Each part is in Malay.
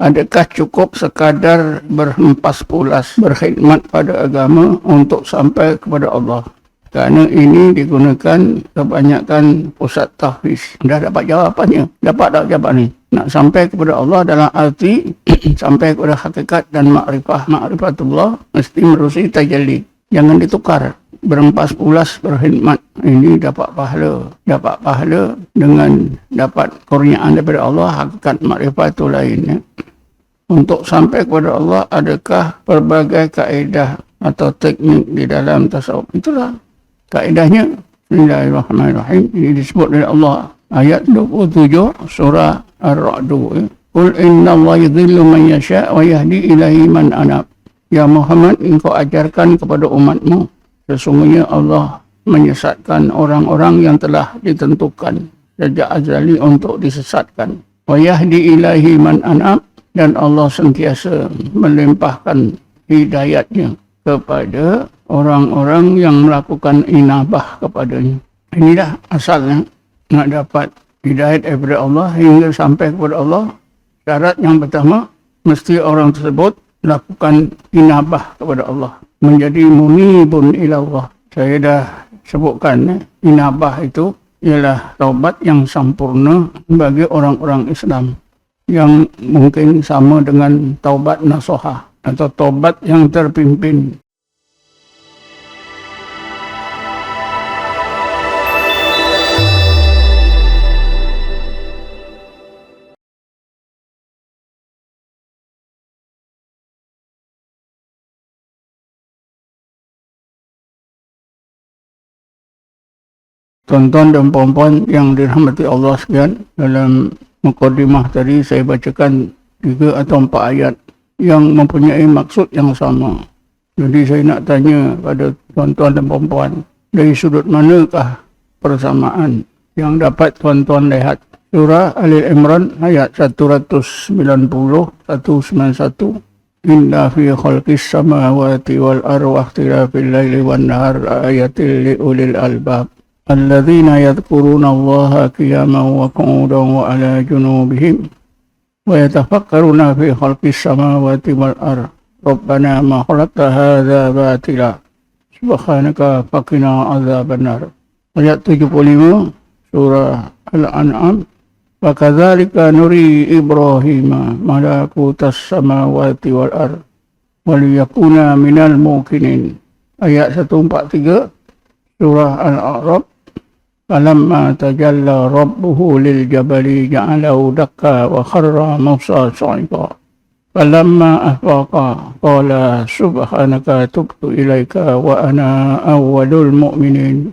Adakah cukup sekadar berhempas pulas berkhidmat pada agama untuk sampai kepada Allah? Kerana ini digunakan kebanyakan pusat tahfiz. Dah dapat jawapannya. Dapat tak jawapan ni? Nak sampai kepada Allah dalam arti sampai kepada hakikat dan makrifah. Makrifatullah mesti merusi tajalli. Jangan ditukar. Berhempas pulas berkhidmat. Ini dapat pahala. Dapat pahala dengan dapat kurniaan daripada Allah. Hakikat makrifat itu lain. Ya. Untuk sampai kepada Allah, adakah pelbagai kaedah atau teknik di dalam tasawuf? Itulah kaedahnya. Bismillahirrahmanirrahim. Ini disebut oleh Allah. Ayat 27 surah Ar-Ra'd. Qul inna Allah yudhillu man yasha' wa yahdi ilahi man anab. Ya Muhammad, engkau ajarkan kepada umatmu. Sesungguhnya Allah menyesatkan orang-orang yang telah ditentukan sejak azali untuk disesatkan. Wa yahdi ilahi man anab. Dan Allah sentiasa melimpahkan hidayatnya kepada orang-orang yang melakukan inabah kepadanya. Inilah asalnya nak dapat hidayat daripada Allah hingga sampai kepada Allah. Syarat yang pertama, mesti orang tersebut lakukan inabah kepada Allah. Menjadi munibun ila Allah. Saya dah sebutkan, inabah itu ialah taubat yang sempurna bagi orang-orang Islam. Yang mungkin sama dengan taubat nasuhah atau taubat yang terpimpin. Tuan-tuan dan puan-puan yang dirahmati Allah sekalian, dalam mukadimah tadi saya bacakan 3 atau 4 ayat yang mempunyai maksud yang sama. Jadi saya nak tanya pada tuan-tuan dan puan-puan, dari sudut manakah persamaan yang dapat tuan-tuan lihat? Surah Ali Imran ayat 190-191. Inna fi khalqis samawati wal ardi wa ikhtilafil laili wan nahar ayatil liulil albab. الذين يذكرون الله قياما وقعودا وعلى جنوبهم ويتفكرون في خلق السماوات والأرض ربنا ما خلقت هذا باطلا سبحانك فقنا عذاب النار. Ayat 75 surah Al-An'am. وكذلك نري إبراهيم ملكوت السماوات والأرض وليكون من الموقنين. Ayat 143 surah Al-A'raf. فلما تجلى ربه للجبل جعله دكا وخر موسى صعقا فلما أفاق قال سبحانك تبت إليك وأنا أول المؤمنين.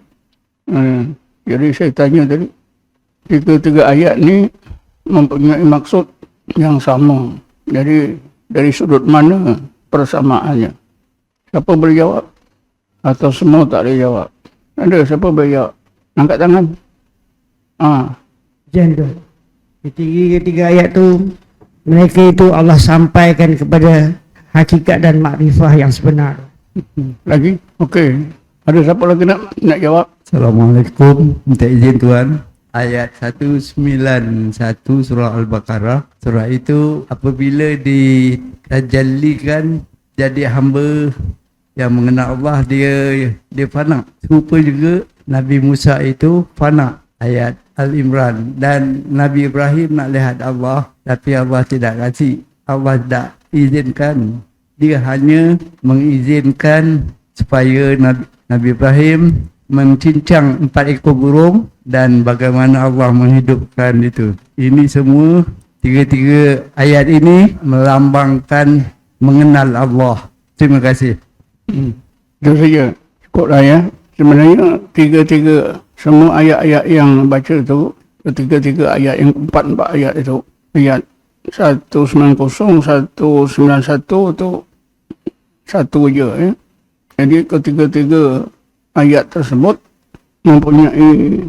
Jadi saya tanya tadi, 3 ayat ni mempunyai maksud yang sama. Jadi dari sudut mana persamaannya? Siapa boleh jawab? Atau semua tak boleh jawab? Ada siapa boleh jawab? Angkat tangan. Jendol. Ketiga ayat tu, mereka itu Allah sampaikan kepada hakikat dan makrifah yang sebenar. Lagi? Okey. Ada siapa lagi nak jawab? Assalamualaikum. Minta izin Tuan. Ayat 191 surah Al-Baqarah. Surah itu apabila ditajallikan jadi hamba yang mengenal Allah, dia fana. Serupa juga Nabi Musa itu fana. Ayat Al-Imran. Dan Nabi Ibrahim nak lihat Allah, tapi Allah tidak kasih. Allah tidak izinkan. Dia hanya mengizinkan supaya Nabi Ibrahim mencincang 4 ekor burung dan bagaimana Allah menghidupkan itu. Ini semua, 3 ayat ini melambangkan mengenal Allah. Terima kasih. Itu saja. Cukuplah ya. Sebenarnya 3 semua ayat-ayat yang baca tu, 3 ayat yang 4 ayat itu, ayat 190, 191 tu satu je ya. Jadi ketiga-tiga ayat tersebut mempunyai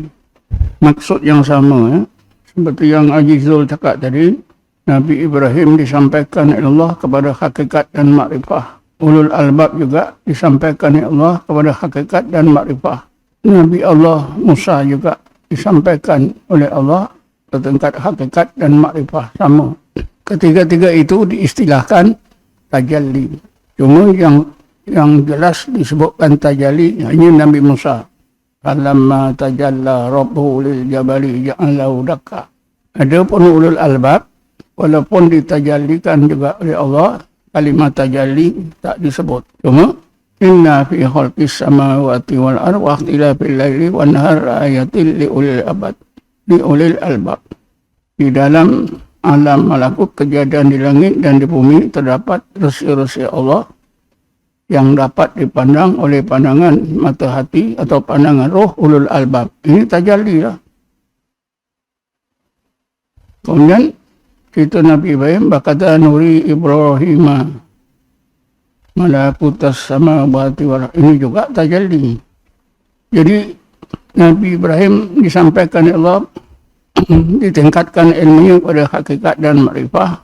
maksud yang sama ya. Seperti yang Haji Zul cakap tadi, Nabi Ibrahim disampaikan oleh Allah kepada hakikat dan makrifah. Ulul albab juga disampaikan oleh Allah kepada hakikat dan makrifah. Nabi Allah Musa juga disampaikan oleh Allah ke tingkat hakikat dan makrifah sama. ketiga-tiga itu diistilahkan tajalli. Cuma yang jelas disebutkan tajalli hanya Nabi Musa. Falamma tajalla rabbuhu lil jabali ja'alahu dakka. Adapun ulul albab, walaupun ditajallikan juga oleh Allah, kalimat tajalli tak disebut. Cuma inna fi khalqis samawati wal ardi wa ikhtilafil laili wan nahar ayatil li ulil albab. Di dalam alam malakut, kejadian di langit dan di bumi, terdapat resi-resi Allah yang dapat dipandang oleh pandangan mata hati atau pandangan roh ulul albab. Ini tajalli lah. Kemudian kita Nabi Ibrahim berkata nuri Ibrahim malakutas samawati wal ardi. Ini juga tajalli. Jadi Nabi Ibrahim disampaikan oleh Allah, ditingkatkan ilmunya pada hakikat dan makrifah,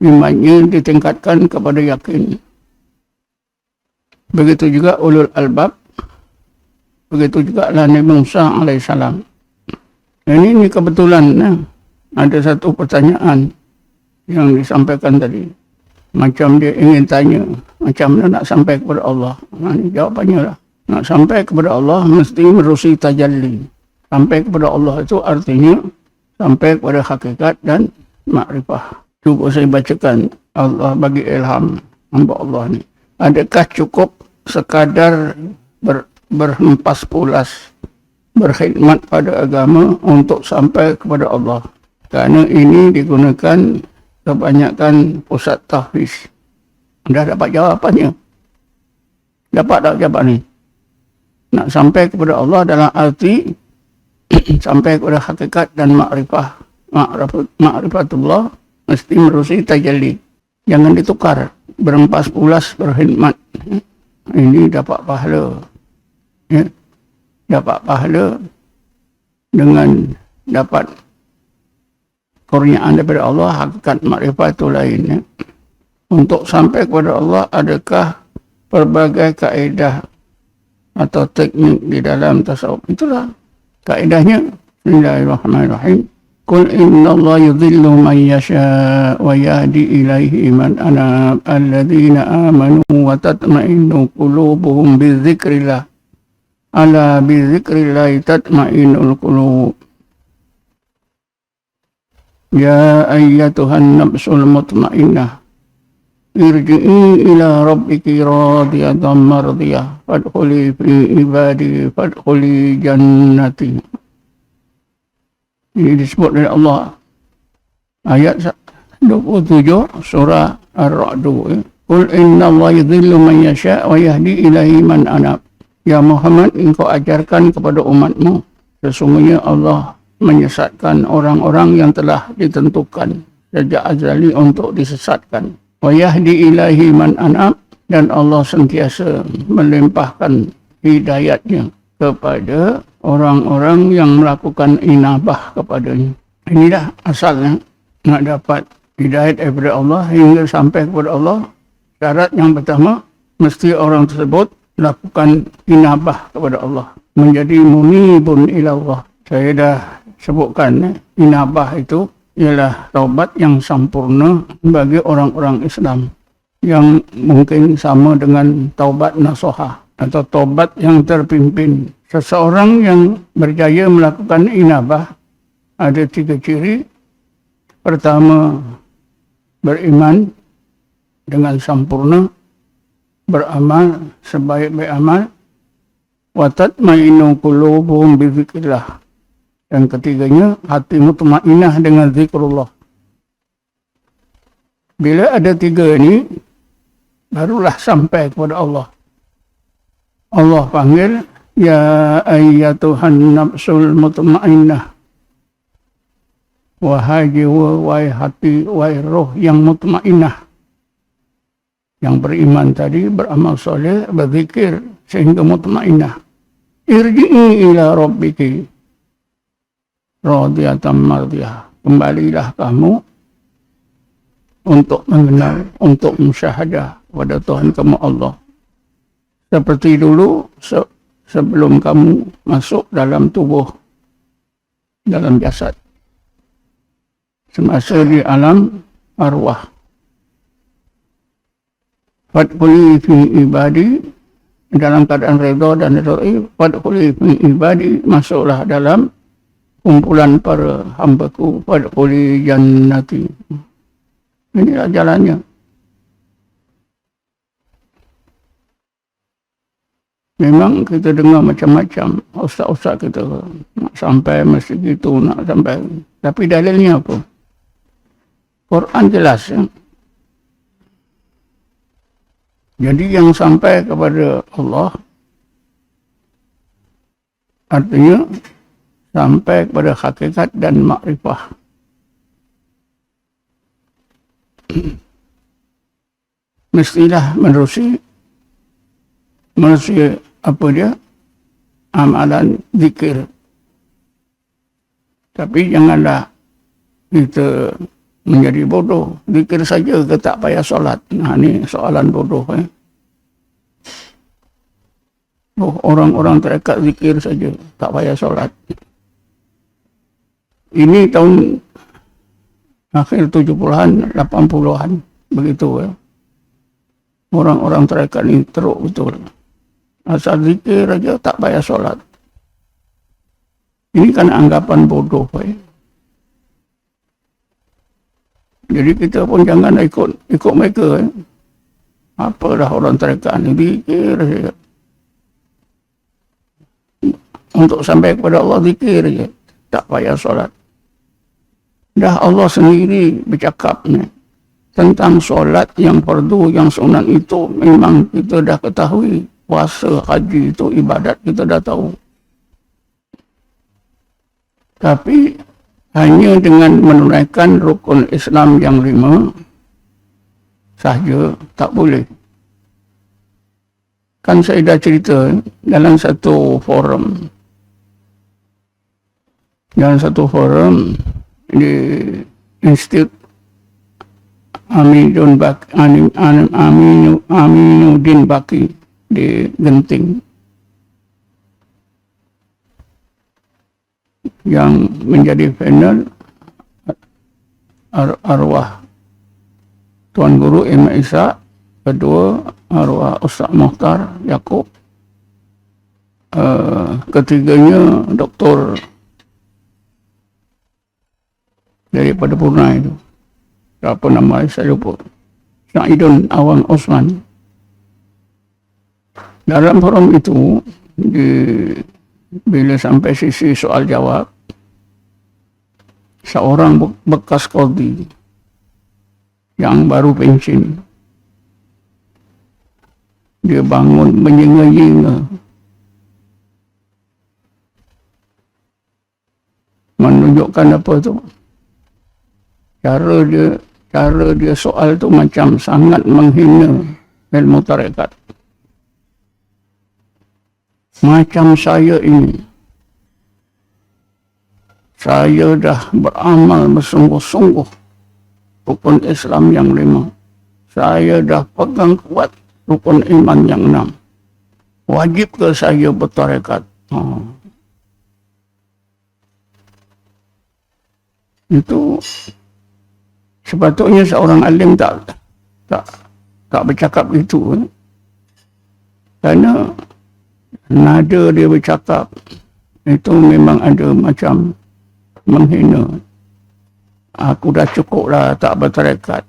imannya ditingkatkan kepada yakin. Begitu juga ulul albab, begitu juga Nabi Musa alaihissalam. Ini kebetulan ada satu pertanyaan yang disampaikan tadi. Macam dia ingin tanya, macam mana nak sampai kepada Allah. Ini jawapannya lah. Nak sampai kepada Allah mesti menerusi tajalli. Sampai kepada Allah itu artinya sampai kepada hakikat dan makrifah. Cuba saya bacakan, Allah bagi ilham hamba Allah ni. Adakah cukup sekadar berhempas pulas berkhidmat pada agama untuk sampai kepada Allah? Kerana ini digunakan kebanyakan pusat tahfiz. Dah dapat jawapannya. Dapat tak jawapan ni? Nak sampai kepada Allah dalam arti sampai kepada hakikat dan ma'rifatullah mesti menerusi tajalli. Jangan ditukar. Berempas pulas berkhidmat. Ini dapat pahala. Ya. Dapat pahala dengan dapat kurniaan daripada Allah, hakikat makrifat itu lain. Ya. Untuk sampai kepada Allah, adakah berbagai kaedah atau teknik di dalam tasawuf? Itulah kaedahnya. Bismillahirrahmanirrahim. Qul innallaha yudhillu man yasha wa yahdi ilaihi man anab alladzina amanu wa tatma'innu qulubuhum bidzikrillah ala bidzikrillah tatma'innul qulub. Ya ayyatuhan nafsul mutmainnah irji'i ila rabbiki radiyatan mardiyah fadkhuli fi ibadi fadkhuli jannati. Ini disebut oleh Allah. Ayat 27 surah Ar-Ra'd. Qul inna Allah yudhillu man yasha' wa yahdi ilaihi man anab. Ya Muhammad, engkau ajarkan kepada umatmu, sesungguhnya Allah menyesatkan orang-orang yang telah ditentukan sejak azali untuk disesatkan. Wa yahdi ilaihi man anab, dan Allah sentiasa melimpahkan hidayatnya kepada orang-orang yang melakukan inabah kepadanya. Inilah asalnya nak dapat hidayat daripada Allah hingga sampai kepada Allah. Syarat yang pertama, mesti orang tersebut lakukan inabah kepada Allah, menjadi munibun ila Allah. Saya dah sebutkan, inabah itu ialah taubat yang sempurna bagi orang-orang Islam, yang mungkin sama dengan taubat nasuhah atau taubat yang terpimpin. Seseorang yang berjaya melakukan inabah ada 3 ciri. Pertama, beriman dengan sempurna, beramal sebaik-baik amal, wa tatma'innu qulubuhum bizikrillah. Dan ketiganya, hati mutmainnah dengan zikrullah. Bila ada 3 ini, barulah sampai kepada Allah. Allah panggil, ya ayyatuhan nafsul mutmainnah. Wahai jiwa, wahai hati, wahai roh yang mutmainnah. Yang beriman tadi, beramal soleh, berzikir sehingga mutmainnah. Irji'i ila rabbiki radiyatan mardiyah. Kembalilah kamu untuk mengenal, untuk musyahadah pada Tuhan kamu Allah. Seperti dulu, sebelum kamu masuk dalam tubuh, dalam jasad. semasa di alam arwah. Fadkhuli fi ibadi, dalam keadaan redha dan ridha. Fadkhuli fi ibadi, masuklah dalam kumpulan para hambaku. Fadkhuli jannati. Inilah jalannya. Memang kita dengar macam-macam, ustaz-ustaz kita nak sampai mesti gitu, nak sampai. Tapi dalilnya apa? Quran jelas. Ya? Jadi yang sampai kepada Allah, artinya sampai kepada hakikat dan makrifah. Mestilah menerusi apa dia? Amalan zikir. Tapi janganlah kita menjadi bodoh. Zikir saja ke tak payah solat. Nah ni soalan bodoh. Orang-orang terikat zikir saja, tak payah solat. Ini tahun akhir 70-an, 80-an. Begitu ya. Orang-orang terikat ni teruk betul. Asal zikir aja tak payah solat. Ini kan anggapan bodoh. Jadi kita pun jangan ikut mereka. Apa dah orang terikat ni, zikir saja. Untuk sampai kepada Allah, zikir saja. Tak payah solat. Dah Allah sendiri bercakap ni tentang solat yang fardu, yang sunat itu memang kita dah ketahui. Puasa, haji itu ibadat kita dah tahu. Tapi hanya dengan menunaikan rukun Islam yang 5 sahaja tak boleh. Kan saya dah cerita dalam satu forum di Institut Aminuddin Baki di Genting, yang menjadi panel arwah Tuan Guru Imam Isa, kedua arwah Ustaz Mukhtar Yaakob, ketiganya doktor daripada Brunei itu, apa nama saya lupa, Saidun Awang Osman. Dalam forum itu, bila sampai sisi soal jawab, seorang bekas qadhi yang baru pensiun, dia bangun menyinga-nyinga, menunjukkan apa tu, cara dia soal tu macam sangat menghina ilmu tarekat. Macam saya ini, saya dah beramal bersungguh-sungguh rukun Islam yang 5. Saya dah pegang kuat rukun iman yang 6. Wajib ke saya bertarekat? Itu sepatutnya seorang alim tak bercakap itu. Kerana nada dia bercakap itu memang ada macam menghina. Aku dah cukup lah tak bertarekat.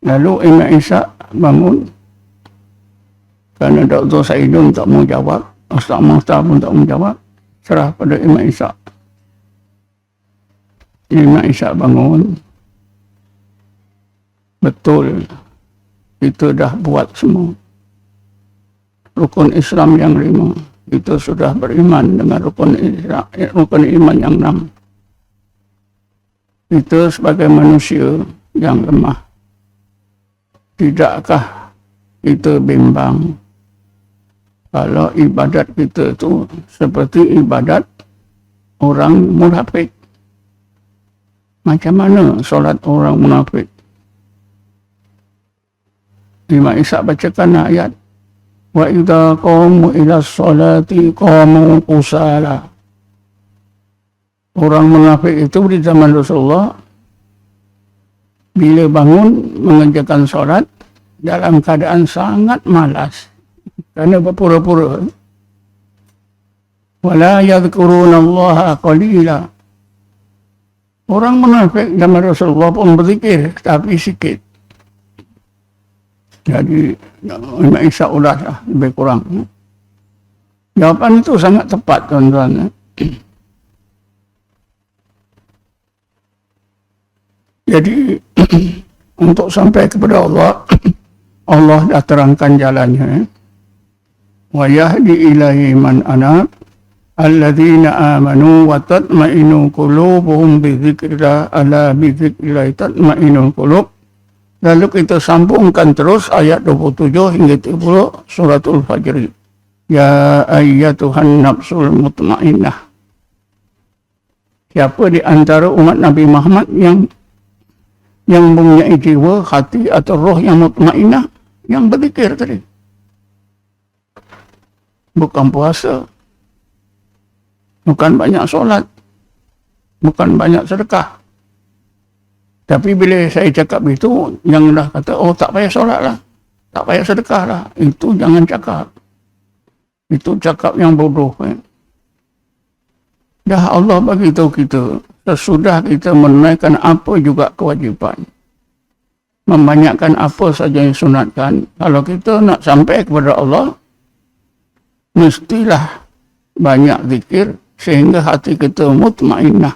Lalu Imam Isa bangun, kerana Dr. Saidun tak mau jawab, Ustaz Mukhtar pun tak mau jawab, serah pada Imam Isa. Imam Isa bangun, betul kita dah buat semua rukun Islam yang 5, kita sudah beriman dengan rukun iman yang 6. Kita sebagai manusia yang lemah, tidakkah kita bimbang kalau ibadat kita tu seperti ibadat orang munafik? Macam mana solat orang munafik? Imam Isa bacakan ayat, wa idza qamu ila sholati qamu kusala. Orang munafik itu di zaman Rasulullah bila bangun mengerjakan solat dalam keadaan sangat malas kerana berpura-pura. Wala yadhkuruna Allah qalila. Orang munafik zaman Rasulullah pun berzikir tapi sikit. Jadi Imam Isa ulas lah, lebih kurang. Jawapan itu sangat tepat, tuan-tuan. Jadi untuk sampai kepada Allah, Allah dah terangkan jalannya. Wa yahdi ilahi man anab alladzina amanu wa tatma'innu qulubuhum bi dzikrillah ala bi dzikrillah tatma'innul qulub. Lalu kita sambungkan terus ayat 27 hingga 30 suratul Fajr. Ya ayyatuhan nafsul mutmainnah. Siapa di antara umat Nabi Muhammad yang mempunyai jiwa, hati atau roh yang mutmainnah, yang berzikir tadi. Bukan puasa. Bukan banyak solat. Bukan banyak sedekah. Tapi bila saya cakap itu, janganlah kata, oh tak payah solat lah. Tak payah sedekah lah. Itu jangan cakap. Itu cakap yang bodoh. Dah Allah bagi tahu kita, sesudah kita menunaikan apa juga kewajipan. Membanyakkan apa saja yang sunatkan. Kalau kita nak sampai kepada Allah, mestilah banyak zikir sehingga hati kita mutmainnah.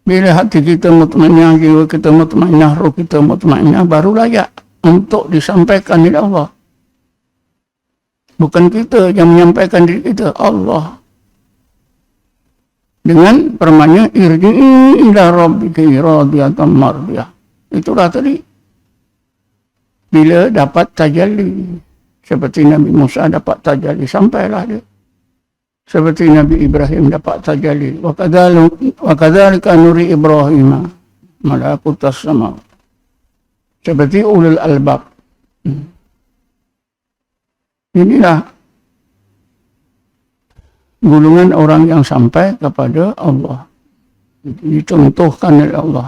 Bila hati kita mutmainnah, jiwa kita mutmainnah, roh kita mutmainnah, baru layak untuk disampaikan oleh Allah. Bukan kita yang menyampaikan diri kita, Allah. Dengan permanya irji'i ila rabbika radiyatan mardiyah. Itulah tadi. Bila dapat tajalli, seperti Nabi Musa dapat tajalli, sampailah dia. Seperti Nabi Ibrahim dapat tajalli. Wa kadzalika nuri Ibrahim malakutas sama. Seperti ulul albab. Inilah golongan orang yang sampai kepada Allah. Dicontohkan oleh Allah.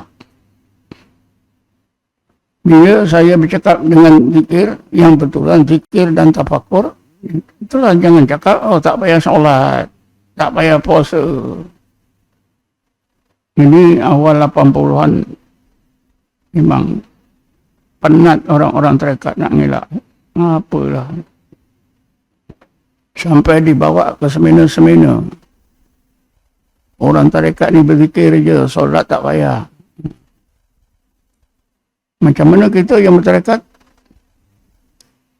Bila saya bercakap dengan zikir yang betulan, zikir dan tafakur, itulah jangan cakap, oh tak payah solat, tak payah puasa. Ini awal 80-an memang penat orang-orang tarekat nak ngelak. Apalah. Sampai dibawa ke semena-semena. Orang tarekat ni berzikir je, solat tak payah. Macam mana kita yang bertarekat?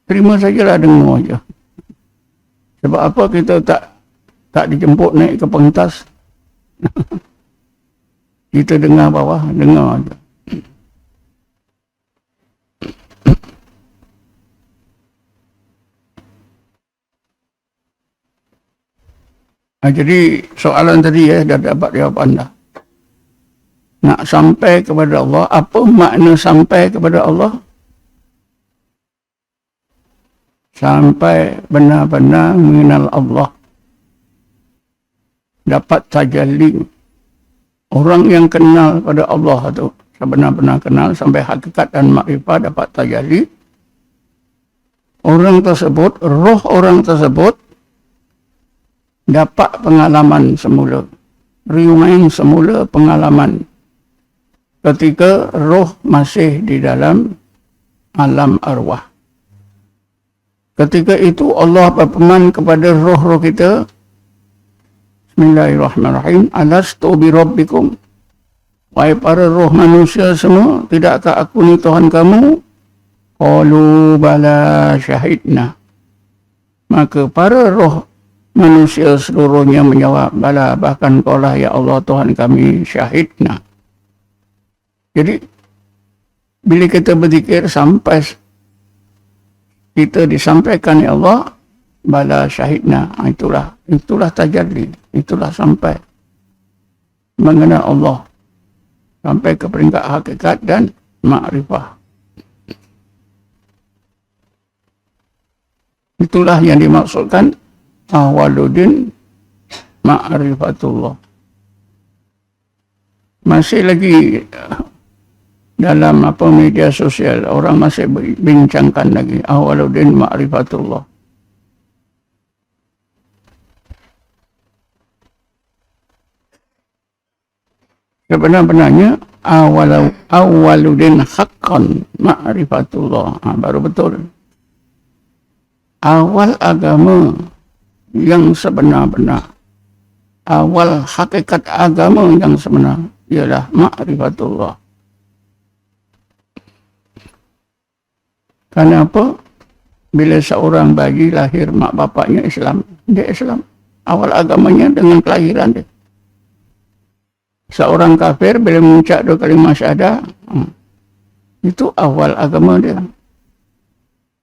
Terima sajalah, dengar je. Sebab apa kita tak dijemput naik ke pentas? Kita dengar bawah, dengar je. Jadi soalan tadi dah dapat jawapan dah. Nak sampai kepada Allah, apa makna sampai kepada Allah? Sampai benar-benar mengenal Allah. Dapat tajalli. Orang yang kenal pada Allah tu, sebenar-benar kenal sampai hakikat dan makrifat dapat tajalli. Orang tersebut, roh orang tersebut dapat pengalaman semula. Rewind semula pengalaman. Ketika roh masih di dalam alam arwah. Ketika itu Allah berfirman kepada roh-roh kita, Bismillahirrahmanirrahim, alastu bi rabbikum. Wahai para roh manusia semua, tidakkah aku ni Tuhan kamu? Qalu bala syahidna. Maka para roh manusia seluruhnya menjawab, bala, bahkan kaulah ya Allah Tuhan kami, syahidna. Jadi bila kita berzikir sampai kita disampaikan ya Allah, bala syahidna, itulah tajalli, itulah sampai mengenal Allah, sampai ke peringkat hakikat dan makrifah. Itulah yang dimaksudkan ahwaluddin ma'rifatullah. masih lagi dalam media sosial orang masih bincangkan lagi Awaluddin Ma'rifatullah. Sebenarnya Awaluddin haqqan Ma'rifatullah. Baru betul. Awal agama yang sebenar-benar, awal hakikat agama yang sebenar ialah Ma'rifatullah. Kenapa? Bila seorang bayi lahir, mak bapaknya Islam, dia Islam. Awal agamanya dengan kelahiran dia. Seorang kafir bila mengucap dua kalimah syahadah, itu awal agama dia.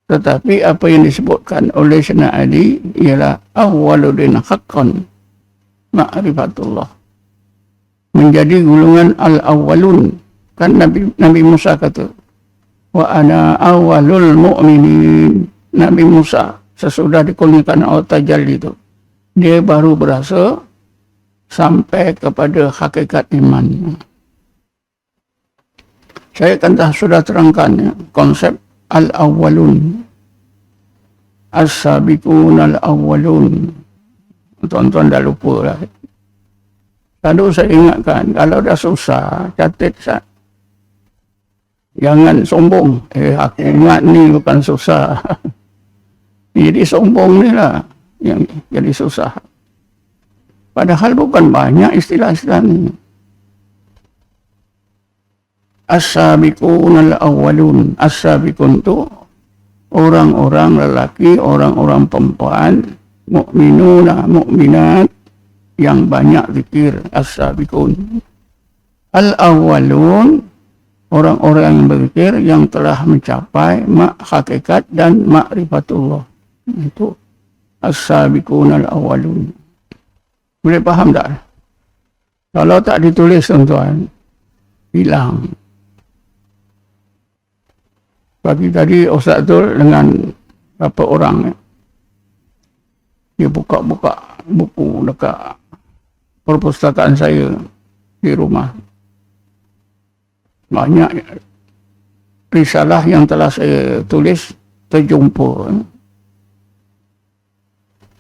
Tetapi apa yang disebutkan oleh Sayyidina Ali ialah Awaluddin haqqan Ma'rifatullah. Menjadi golongan al-awwalun. Kan Nabi Musa kata, wa ana awalul mu'minin. Nabi Musa sesudah dikurniakan Allah Tajalli itu, dia baru berasa sampai kepada hakikat iman. Saya kan sudah terangkan ya, konsep al-awwalun, as-sabiqun al-awwalun. Tuan-tuan dah lupa lah. Lalu saya ingatkan, kalau dah susah, catat sah. Jangan sombong. Aku ingat ni bukan susah. Jadi sombong ni lah yang jadi susah. Padahal bukan banyak istilah-istilah ni. As-sabiqun al-awwalun. As-sabiqun tu orang-orang lelaki, orang-orang perempuan, mukminuna, mukminat yang banyak zikir. As-sabiqun. Al-awwalun, orang-orang yang berzikir yang telah mencapai hakikat dan ma'rifatullah. Itu as-sabiqun al-awwalun. Boleh faham tak? Kalau tak ditulis tuan-tuan, hilang. Pagi tadi Ustaz Zul dengan berapa orang, dia buka-buka buku dekat perpustakaan saya di rumah. Banyak risalah yang telah saya tulis terjumpa.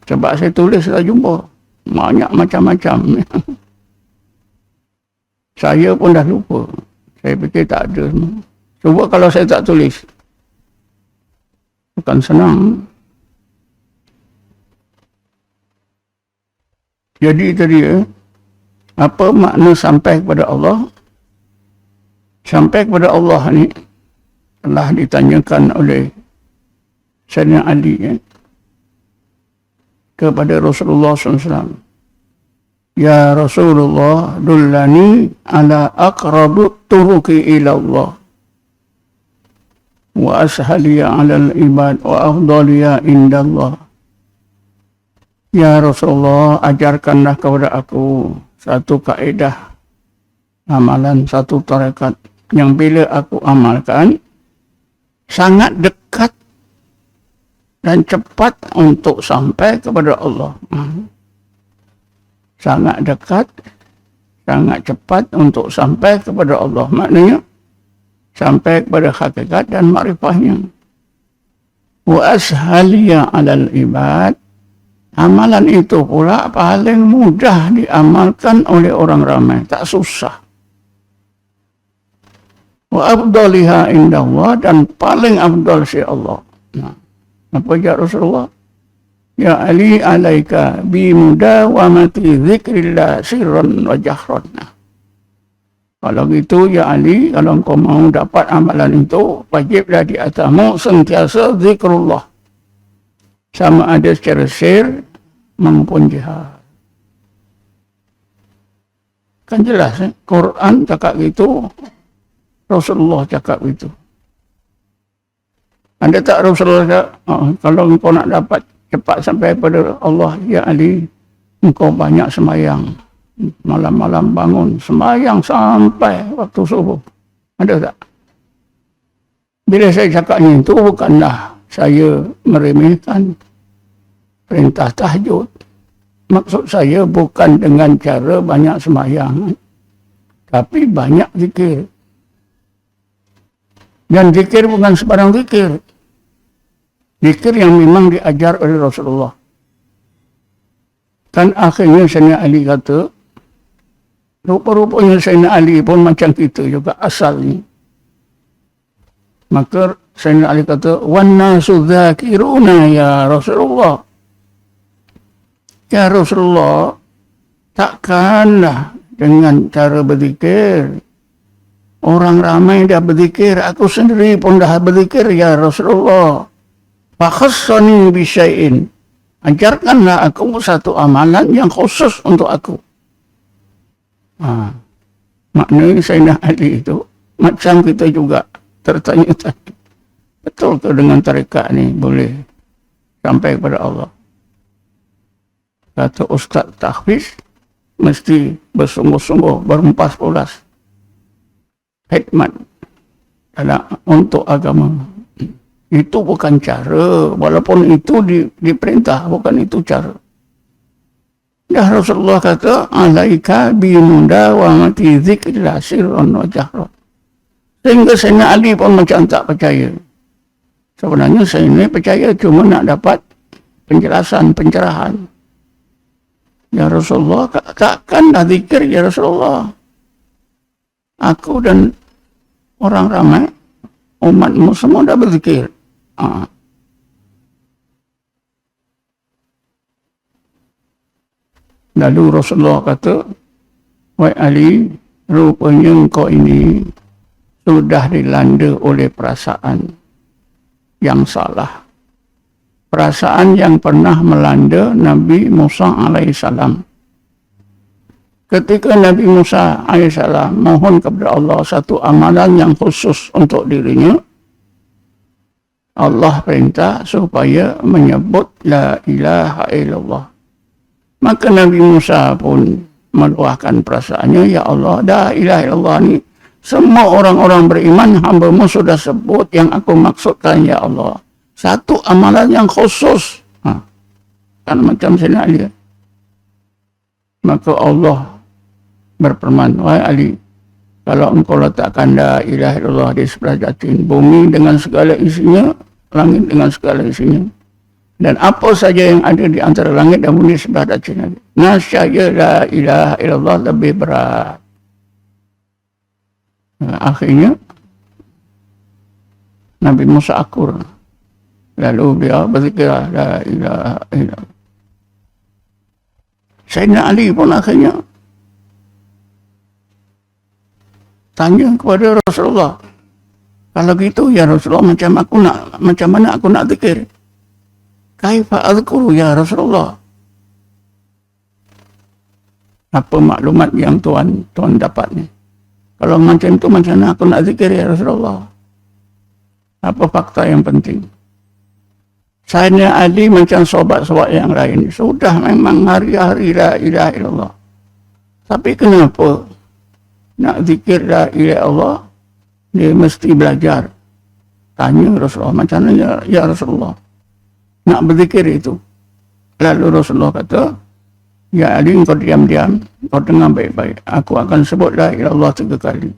Sebab saya tulis terjumpa. Banyak macam-macam. Saya pun dah lupa. Saya fikir tak ada semua. Cuba kalau saya tak tulis. Bukan senang. Jadi tadi apa makna sampai kepada Allah? Sampai kepada Allah ni telah ditanyakan oleh Sayyidina Ali kepada Rasulullah SAW. Ya Rasulullah, dullani ala aqrabut turuki ila Allah wa ashaliya ala al-ibad wa afdaliya indallah. Ya Rasulullah, ajarkanlah kepada aku satu kaedah amalan, satu tarekat yang bila aku amalkan sangat dekat dan cepat untuk sampai kepada Allah. Sangat dekat, sangat cepat untuk sampai kepada Allah. Maknanya sampai kepada hakikat dan makrifahnya. Wa ashaliya alal ibad. Amalan itu pula paling mudah diamalkan oleh orang ramai. Tak susah. Wa afdaliha indallah, dan paling afdal si Allah. Apa ya Rasulullah? Ya Ali alaika bi mudawamati zikrillah sirran wa jahran. Kalau gitu ya Ali, kalau engkau mau dapat amalan itu, wajiblah di atasmu sentiasa zikrullah. Sama ada secara sir maupun jihar. Kan jelas, Quran cakap gitu, Rasulullah cakap gitu. Anda tak Rasulullah cakap, kalau engkau nak dapat cepat sampai pada Allah, ya Ali, engkau banyak semayang. Malam-malam bangun, semayang sampai waktu subuh. Ada tak? Bila saya cakapnya itu, bukanlah saya meremehkan perintah tahajud. Maksud saya bukan dengan cara banyak semayang. Tapi banyak zikir. Dan zikir bukan sebarang zikir. Zikir yang memang diajar oleh Rasulullah. Kan akhirnya Sayyidina Ali kata, rupa-rupanya Sayyidina Ali pun macam kita juga asalnya. Maka Sayyidina Ali kata, "Wannasu dzakiruna ya Rasulullah." Ya Rasulullah, takkanlah dengan cara berzikir. Orang ramai dah berzikir, aku sendiri pun dah berzikir ya Rasulullah. Fakhassani bisyai'in. Ajarkanlah aku satu amalan yang khusus untuk aku. Maknanya Sayyidina Ali itu macam kita juga tertanya-tanya. Betul ke dengan tarekat ni boleh sampai kepada Allah? Kata Ustaz Tahfiz, mesti bersungguh-sungguh, berempas-pulas khidmat untuk agama. Itu bukan cara, walaupun itu diperintah, bukan itu cara. Dah Rasulullah kata, alaika bimudawamati dzikrillah sirran wa jahran. Sehingga Sayyidina Ali pun macam tak percaya. Sebenarnya saya ini percaya cuma nak dapat penjelasan, pencerahan. Ya Rasulullah, takkan dah zikir ya Rasulullah. Aku dan orang ramai, umatmu semua dah berzikir. Lalu Rasulullah kata, wahai Ali, rupanya engkau ini sudah dilanda oleh perasaan yang salah. Perasaan yang pernah melanda Nabi Musa alaihissalam. Ketika Nabi Musa alaihissalam mohon kepada Allah satu amalan yang khusus untuk dirinya, Allah perintah supaya menyebut la ilaha illallah. Maka Nabi Musa pun meluahkan perasaannya, ya Allah, la ilaha illallah ni semua orang-orang beriman hamba-Mu sudah sebut, yang aku maksudkan ya Allah satu amalan yang khusus. Kan macam Sayyidina Ali. Maka Allah berfirman, wahai Ali, kalau engkau letakkan la ilaha illallah di sebelah jatin, bumi dengan segala isinya, langit dengan segala isinya, dan apa saja yang ada di antara langit dan bumi di sebelah jatin, nasya la ilaha illallah lebih berat. Akhirnya Nabi Musa akur, lalu dia berzikir la ilaha illallah. Sayyidina Ali pun akhirnya tanya kepada Rasulullah, kalau gitu ya Rasulullah, macam mana aku nak zikir? Kaifa azkuru ya Rasulullah? Apa maklumat yang Tuan dapat ni? Kalau macam itu, macam mana aku nak zikir ya Rasulullah? Apa fakta yang penting? Sayyidina Ali macam sobat-sobat yang lain, sudah memang hari-hari la ilaha illallah. Tapi kenapa nak zikir la ilaha illallah, dia mesti belajar? Tanya Rasulullah, macam mana ya Rasulullah nak berzikir itu? Lalu Rasulullah kata, ya Ali, kau diam-diam, kau dengar baik-baik. Aku akan sebut la ilaha illallah 3 kali.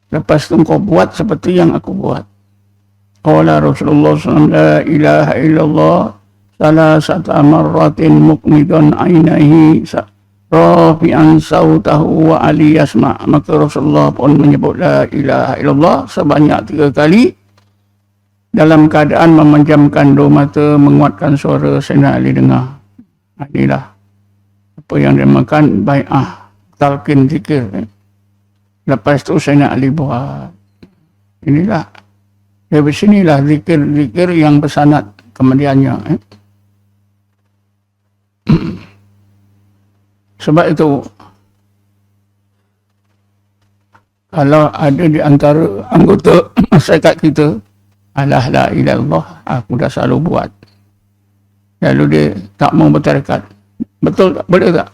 Lepas itu kau buat seperti yang aku buat. Qala Rasulullah SAW, la ilaha illallah salasata marratin mukmidun ainahi rafi'an sautahu wa ali yasma'. Maka Rasulullah pun menyebut la ilaha illallah sebanyak 3 kali dalam keadaan memejamkan 2 mata, menguatkan suara Sayyidina Ali dengar. Inilah apa yang dinamakan bai'ah, talqin zikir. Lepas tu Sayyidina Ali buat. Inilah, dari sinilah zikir-zikir yang bersanad kemudiannya. Sebab itu, kalau ada di antara anggota masyarakat kita, alah la ilaha illallah, aku dah selalu buat. Lalu dia tak mau bertarekat. Betul tak? Boleh tak?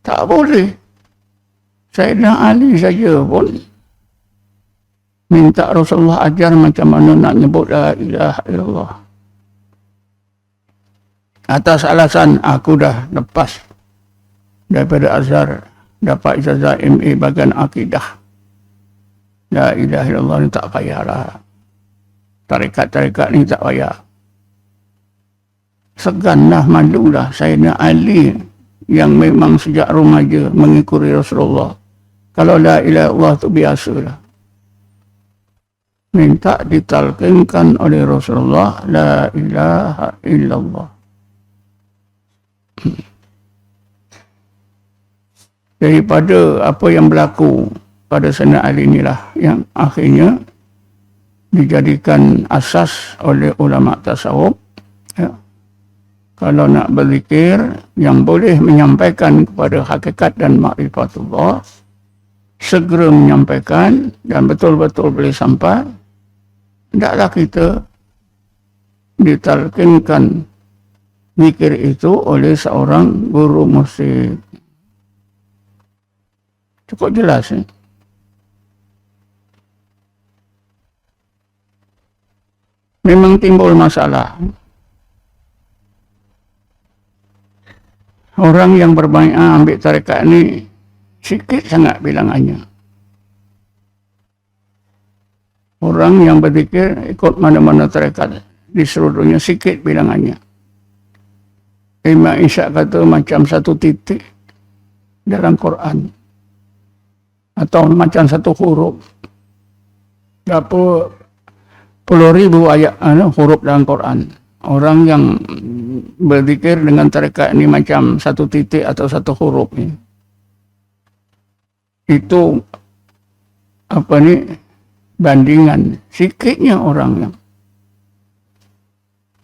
Tak boleh. Sayyidina Ali saja pun minta Rasulullah ajar macam mana nak nyebut la ilaha illallah. Atas alasan aku dah lepas daripada Azhar, dapat ijazah MA bagian akidah. La ilaha illallah ni tak payahlah. Tarekat-tarekat ni tak payah. Seganlah, malulah Sayyidina Ali yang memang sejak remaja mengikuti Rasulullah. Kalau la ilaha illallah tu biasalah. Minta ditalkinkan oleh Rasulullah la ilaha illallah. Daripada apa yang berlaku pada Sayyidina Ali inilah yang akhirnya dijadikan asas oleh ulama tasawuf. Ya. Kalau nak berzikir yang boleh menyampaikan kepada hakikat dan makrifatullah, segera menyampaikan dan betul-betul boleh sampai. Hendaklah kita ditalkinkan zikir itu oleh seorang guru musyrik. Cukup jelas ni. Memang timbul masalah. Orang yang berbai'ah ambil tarekat ni sikit sangat bilangannya. Orang yang berzikir ikut mana-mana tarekat di seluruh dunia sikit bilangannya. Imam Ishaq kata macam satu titik dalam Quran. Atau macam satu huruf. Berapa puluh ribu ayat huruf dalam Quran. Orang yang berzikir dengan tarekat ini macam satu titik atau satu huruf ni. Itu apa ni bandingan sikitnya orang yang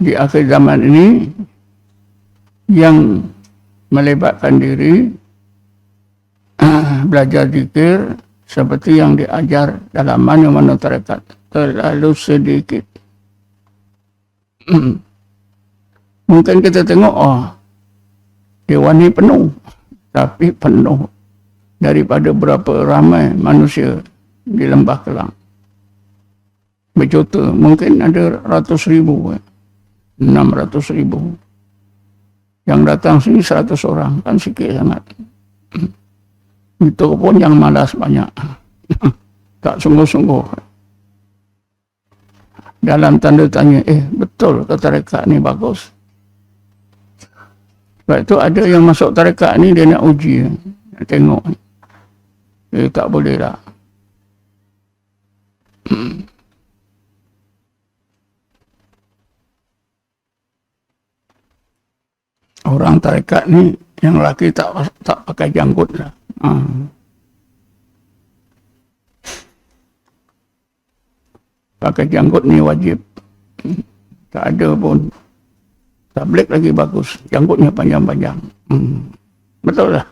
di akhir zaman ini yang melibatkan diri belajar zikir seperti yang diajar dalam mana-mana tarekat terlalu sedikit. Mungkin kita tengok dewan ni penuh, tapi penuh daripada berapa ramai manusia di Lembah Kelang. Berjuta, mungkin ada ratus ribu, 600 ribu. Yang datang sini 100 orang, kan sikit sangat. Itu pun yang malas banyak. Tak sungguh-sungguh. Dalam tanda tanya, betul ke tarekat ni bagus? Sebab itu ada yang masuk tarekat ni dia nak uji. Nak tengok. Tak boleh lah. Orang tarekat ni yang lelaki tak pakai janggut lah. Pakai janggut ni wajib. Tak ada pun. Tablik lagi bagus. Janggutnya panjang-panjang. Betul lah.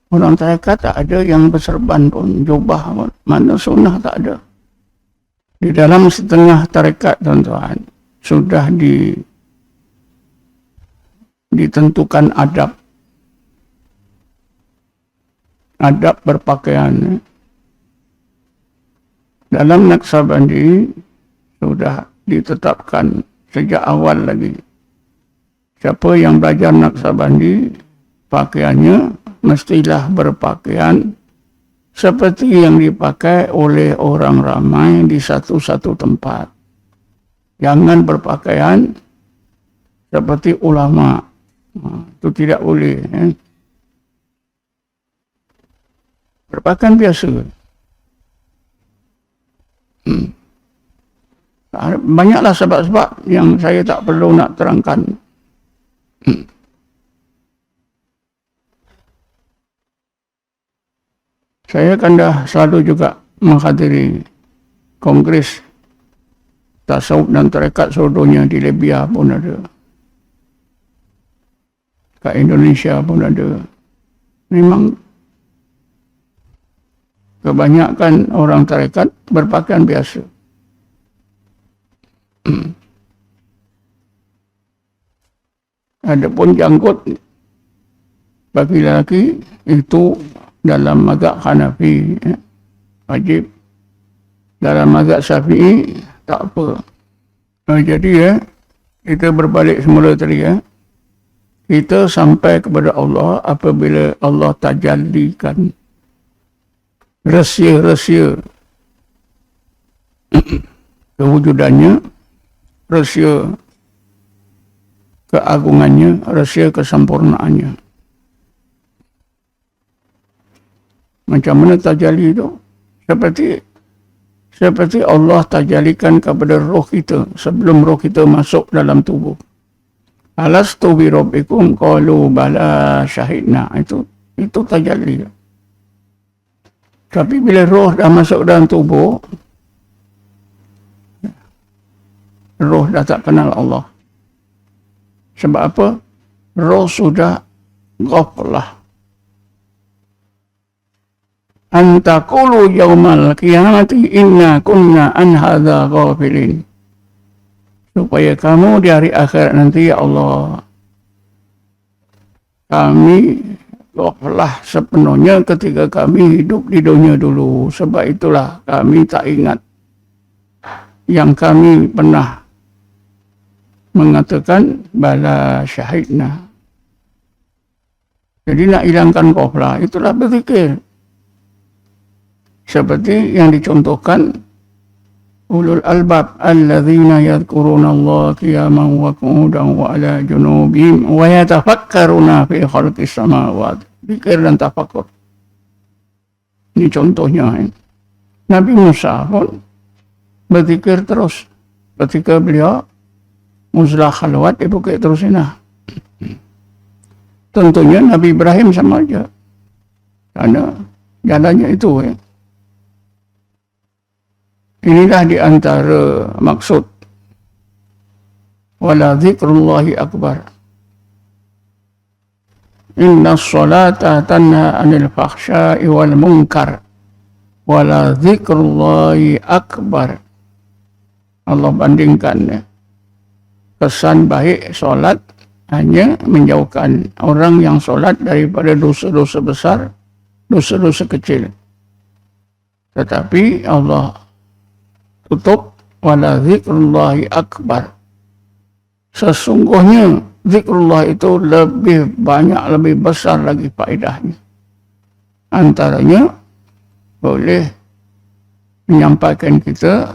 Orang tarekat tak ada yang berserban pun. Jubah pun. Mana sunnah tak ada. Di dalam setengah tarekat tuan-tuan. Sudah ditentukan adab. Adab berpakaian. Dalam Naqsabandi sudah ditetapkan sejak awal lagi. Siapa yang belajar Naqsabandi, pakaiannya mestilah berpakaian seperti yang dipakai oleh orang ramai di satu-satu tempat. Jangan berpakaian seperti ulama. Itu tidak boleh. Berpakaian biasa. Banyaklah sebab-sebab yang saya tak perlu nak terangkan. Saya kan dah selalu juga menghadiri kongres tasawuf dan tarekat seluruhnya di Libya pun ada. Kat Indonesia pun ada. Memang kebanyakan orang tarekat berpakaian biasa. Adapun janggut bagi lelaki itu dalam mazhab Hanafi wajib. Dalam mazhab Syafi'i tak apa. Jadi kita berbalik semula tadi ya. Kita sampai kepada Allah apabila Allah tajallikan rahsia-rahsia kewujudannya, rahsia keagungannya, rahsia kesempurnaannya. Macam mana tajalli itu? Seperti Allah tajalikan kepada roh kita sebelum roh kita masuk dalam tubuh. Alastu bi rabbikum qalu bala syahidna. Itu tajalli. Tapi bila roh dah masuk dalam tubuh, roh dah tak kenal Allah. Sebab apa? Roh sudah ghaflah. Antaqulu yaumal qiyamati inna kunna an hadza ghafilin. Supaya kamu di hari akhirat nanti, ya Allah, kami ghaflah sepenuhnya ketika kami hidup di dunia dulu. Sebab itulah kami tak ingat yang kami pernah mengatakan bala syahidna. Jadi nak hilangkan ghaflah, itulah berzikir. Seperti yang dicontohkan ulul albab alladzina yadhkuruna Allah qiyaman wa qu'udan wa ala junubihim wa yatafakkaruna fi khalqis samawati. Zikir dan tafakkur. Ini contohnya. Nabi Musa pun berzikir terus. Ketika beliau uzlah khalwat di Bukit Tursinah. Tentunya Nabi Ibrahim sama aja. Karena jalannya itu. Inilah di antara maksud wala zikrullahi akbar. Inna sholata tanha anil fakhsha'i wal munkar wala zikrullahi akbar. Allah bandingkan kesan baik solat hanya menjauhkan orang yang solat daripada dosa-dosa besar, dosa-dosa kecil. Tetapi Allah tutup wala zikrullahi akbar. Sesungguhnya zikrullah itu lebih banyak, lebih besar lagi faedahnya. Antaranya boleh menyampaikan kita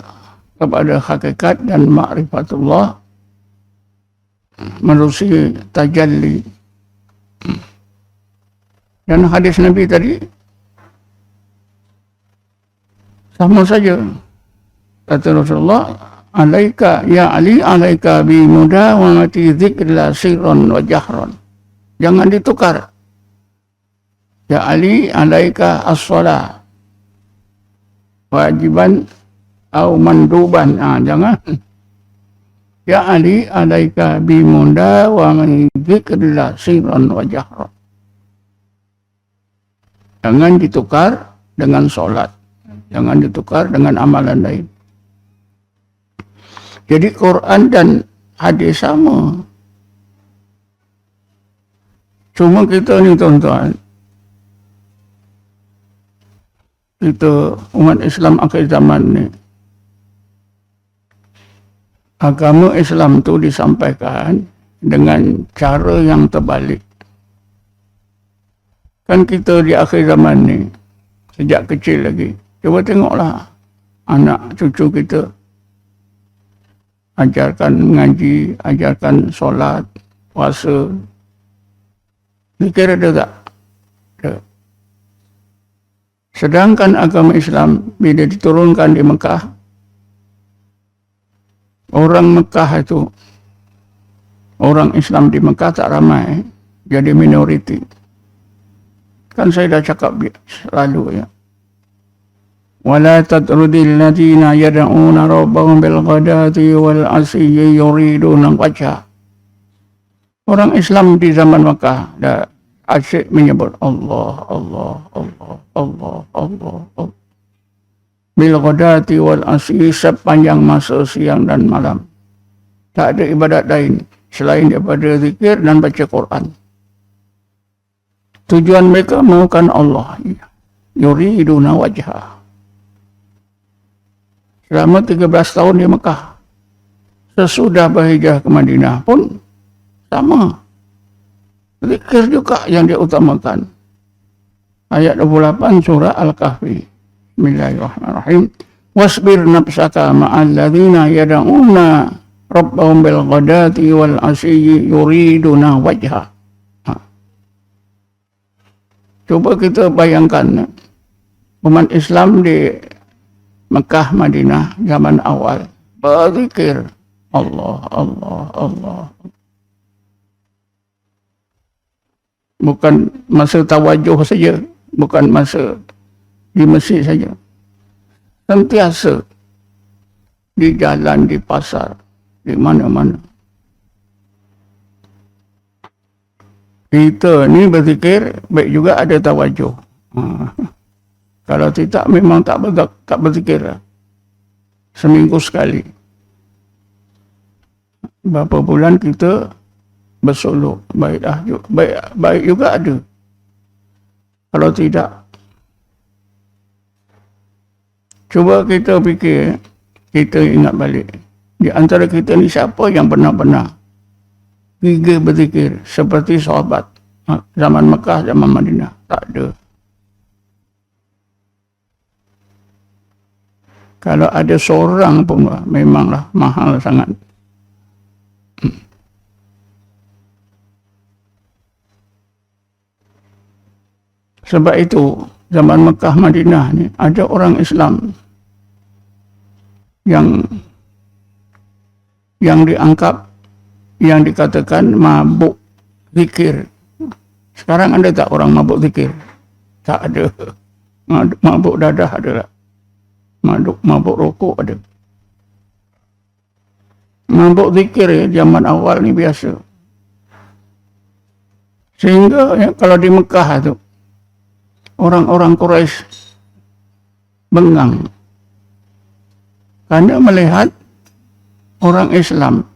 kepada hakikat dan ma'rifatullah melalui tajalli. Dan hadis Nabi tadi sama saja. Kata Rasulullah, alaika ya Ali, alaika bi muda wa mati dzikrillah sirran wa jahran. Jangan ditukar. Ya Ali, alaika as-shalah. Wajiban atau manduban. Jangan. Ya Ali, alaika bi muda wa mati dzikrillah sirran wa jahran. Jangan ditukar dengan solat. Jangan ditukar dengan amalan lain. Jadi Quran dan hadis sama. Cuma kita ni tuan-tuan, kita umat Islam akhir zaman ni, agama Islam tu disampaikan dengan cara yang terbalik. Kan kita di akhir zaman ni, sejak kecil lagi, cuba tengoklah anak cucu kita, ajarkan mengaji, ajarkan solat, puasa. Zikir ada tak? Ada. Sedangkan agama Islam bila diturunkan di Mekah, orang Mekah itu, orang Islam di Mekah tak ramai, jadi minoriti. Kan saya dah cakap selalu ya. ولا تطرد الذين يدعون ربهم بالغداة والعشي يريدون وجهه. Orang Islam di zaman Makkah dah asyik menyebut Allah, Allah, Allah, Allah, Allah, Allah. Bil ghadati wal asyi, sepanjang masa siang dan malam. Tak ada ibadat lain selain daripada zikir dan baca Quran. Tujuan mereka mahukan Allah. Yuriduna wajhah. Selama 13 tahun di Mekah, sesudah berhijrah ke Madinah pun sama. Zikir juga yang diutamakan. Ayat 28 surah Al-Kahfi. Bismillahirrahmanirrahim. Wasbir nafsaka ma'al ladzina yad'una rabbahum bil ghadati wal asyi yuriduna wajha. Coba kita bayangkan umat Islam di Mekah, Madinah zaman awal berzikir Allah, Allah, Allah. Bukan masa tawajuh saja, bukan masa di masjid saja. Sentiasa di jalan, di pasar, di mana-mana. Kita ni berzikir, baik juga ada tawajuh. Kalau tidak memang tak berzikir. Seminggu sekali. Berapa bulan kita bersolok, baik juga ada. Kalau tidak, cuba kita fikir, kita ingat balik. Di antara kita ni siapa yang benar-benar gigih berzikir seperti sahabat zaman Mekah, zaman Madinah? Tak ada. Kalau ada seorang pun memanglah mahal sangat. Sebab itu zaman Mekah, Madinah ni ada orang Islam yang dianggap, yang dikatakan mabuk zikir. Sekarang ada tak orang mabuk zikir? Tak ada. Mabuk dadah ada tak? Mabuk rokok ada. Mabuk zikir zaman awal ni biasa. Sehingga kalau di Mekah tu orang-orang Quraisy bengang kerana melihat orang Islam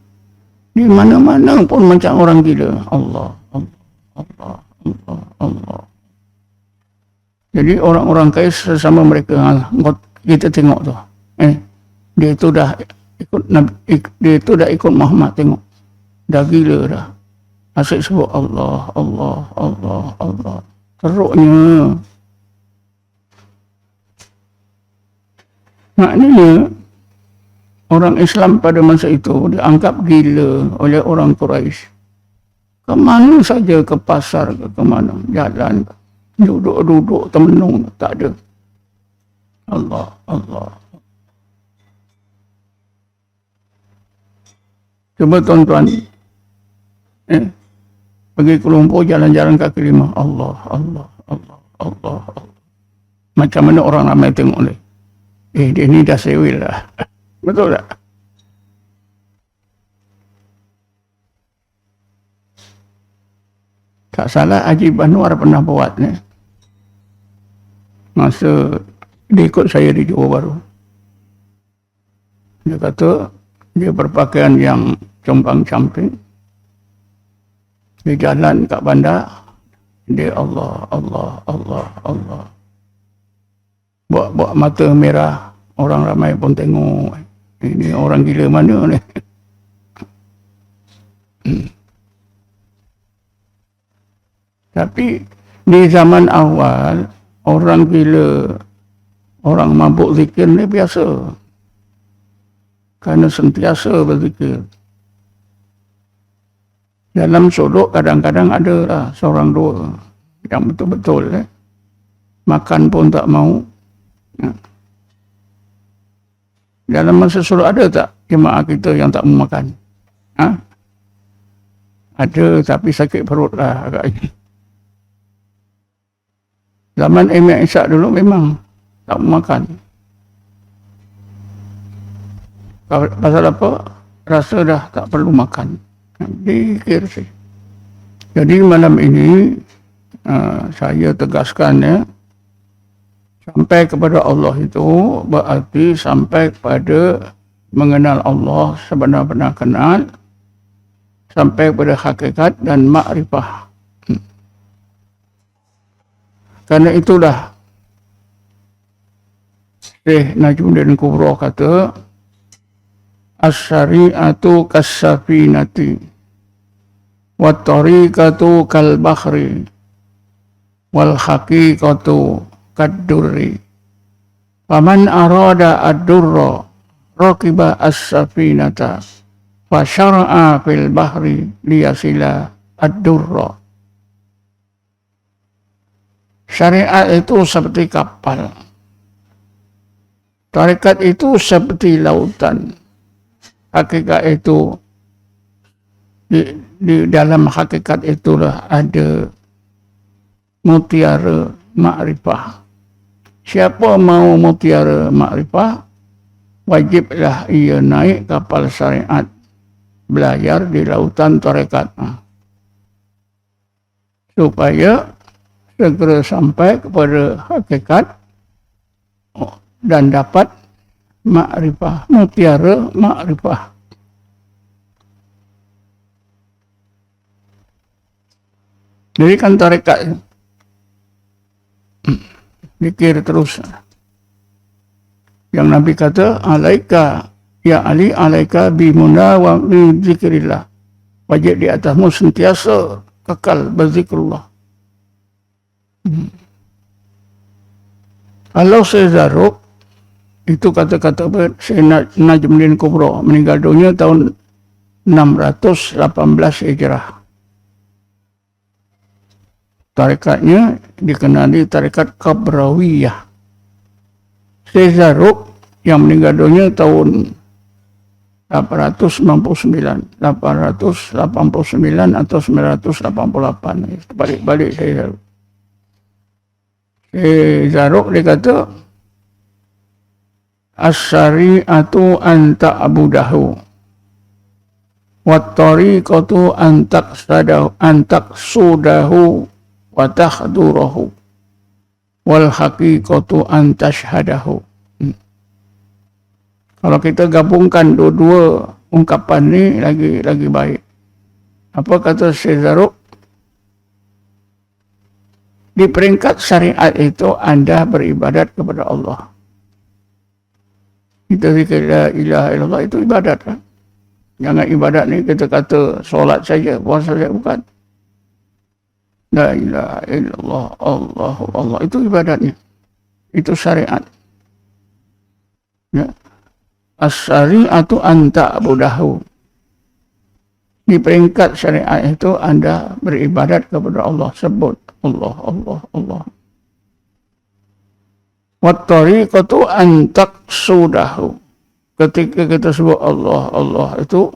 di mana-mana pun macam orang gila. Allah, Allah, Allah, Allah, Allah. Jadi orang-orang Quraisy sesama mereka, kita tengok tu, dia tu dah ikut Muhammad, tengok dah gila dah. Asyik sebut Allah, Allah, Allah, Allah. Teruknya. Maknanya orang Islam pada masa itu dianggap gila oleh orang Quraisy. Ke mana saja, ke pasar ke mana, jalan, duduk-duduk temenung, tak ada. Allah, Allah. Cuba tuan-tuan pergi ke Lumpur, jalan-jalan kaki lima, Allah, Allah, Allah, Allah, Allah. Macam mana orang ramai tengok ni? Dia ni dah sewil lah. Betul tak? Tak salah Haji Banwar pernah buat ni. Masa dia ikut saya di Johor Bahru. Dia kata dia berpakaian yang compang-camping. Dia jalan kat bandar. Dia Allah, Allah, Allah, Allah. Buat mata merah. Orang ramai pun tengok. Ini orang gila mana ni? Tapi di zaman awal, orang gila, orang mabuk zikir ni biasa. Kerana sentiasa berzikir. Dalam sodok kadang-kadang ada lah seorang dua yang betul-betul makan pun tak mau. Dalam masa sodok ada tak jemaah kita yang tak mau makan? Ada, tapi sakit perut lah agaknya. Zaman Imam Ishak dulu memang tak mau makan. Pasal apa? Rasa dah tak perlu makan. Dikir sih. Jadi malam ini saya tegaskan sampai kepada Allah itu berarti sampai kepada mengenal Allah sebenar-benar kenal, sampai kepada hakikat dan makrifah. Karena itulah Syekh Najmuddin Kubra kata as-syari'atu kas-safinati wa tariqatu kal bahri wal haqiqatu kad-durri. Faman arada ad-durra raqiba as-safinata fa syara'a fil bahri liyasila ad-durra. Syariat itu seperti kapal. Tarekat itu seperti lautan. Hakikat itu di dalam hakikat itulah ada mutiara makrifah. Siapa mau mutiara makrifah, wajiblah ia naik kapal syariat, belayar di lautan tarekat, supaya segera sampai kepada hakikat dan dapat makrifah, mutiara makrifah. Jadi kan tarekat zikir terus. Yang Nabi kata, alaika ya Ali, alaika bimuna wa bi zikrillah. Wajib di atasmu sentiasa kekal berzikrullah. Kalau Sezaruk, itu kata-kata Sayyidina Najmuddin Kubra, meninggal dunia tahun 618 Hijrah. Tarekatnya dikenali tarekat Kabrawiyah. Sezaruk yang meninggal dunia tahun 889 atau 988. Balik-balik Sezaruk. Sezaruk dia kata, as-syari'atu anta abudahu wat tariqatu antak sudahu wa tahdurahu wal haqiqatu antashhadahu. Kalau kita gabungkan dua-dua ungkapan ni lagi baik. Apa kata Sezaruk? Di peringkat syariat itu anda beribadat kepada Allah. Kita zikir la ilaha illallah itu ibadat kan? Jangan ibadat ni kita kata solat saja, puasa saja, bukan. La ilaha illallah, Allahu Allah, itu ibadatnya. Itu syariat. Ya. As-syari'atu anta abudahu. Di peringkat syariat itu anda beribadat kepada Allah, sebut Allah, Allah, Allah. Wat tariqatu antak sudahu. Ketika kita sebut Allah, Allah itu